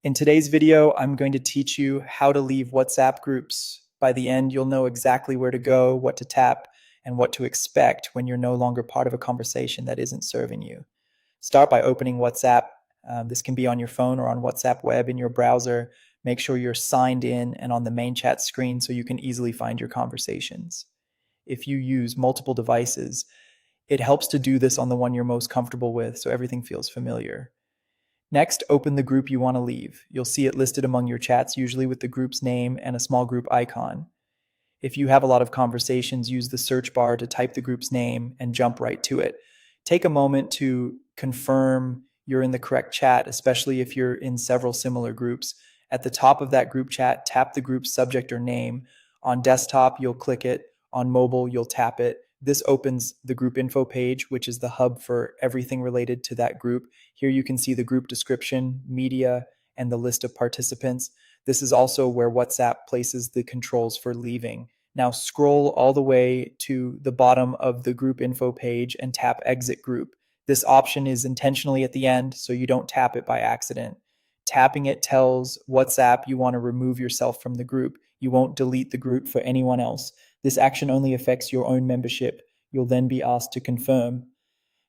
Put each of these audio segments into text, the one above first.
In today's video, I'm going to teach you how to leave WhatsApp groups. By the end, you'll know exactly where to go, what to tap, and what to expect when you're no longer part of a conversation that isn't serving you. Start by opening WhatsApp. This can be on your phone or on WhatsApp web in your browser. Make sure you're signed in and on the main chat screen so you can easily find your conversations. If you use multiple devices, it helps to do this on the one you're most comfortable with so everything feels familiar. Next, open the group you want to leave. You'll see it listed among your chats, usually with the group's name and a small group icon. If you have a lot of conversations, use the search bar to type the group's name and jump right to it. Take a moment to confirm you're in the correct chat, especially if you're in several similar groups. At the top of that group chat, tap the group's subject or name. On desktop, you'll click it. On mobile, you'll tap it. This opens the group info page, which is the hub for everything related to that group. Here you can see the group description, media, and the list of participants. This is also where WhatsApp places the controls for leaving. Now scroll all the way to the bottom of the group info page and tap exit group. This option is intentionally at the end so you don't tap it by accident. Tapping it tells WhatsApp you want to remove yourself from the group. You won't delete the group for anyone else. This action only affects your own membership. You'll then be asked to confirm.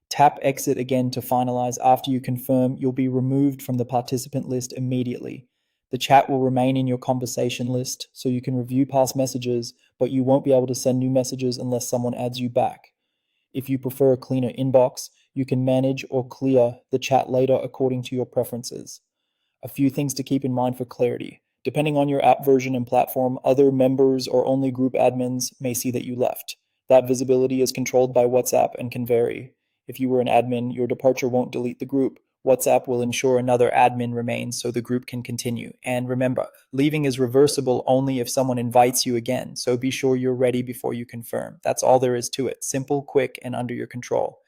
Tap exit again to finalize. After you confirm, you'll be removed from the participant list immediately. The chat will remain in your conversation list so you can review past messages, but you won't be able to send new messages unless someone adds you back. If you prefer a cleaner inbox, you can manage or clear the chat later according to your preferences. A few things to keep in mind for clarity. Depending on your app version and platform, other members or only group admins may see that you left. That visibility is controlled by WhatsApp and can vary. If you were an admin, your departure won't delete the group. WhatsApp will ensure another admin remains so the group can continue. And remember, leaving is reversible only if someone invites you again, so be sure you're ready before you confirm. That's all there is to it. Simple, quick, and under your control.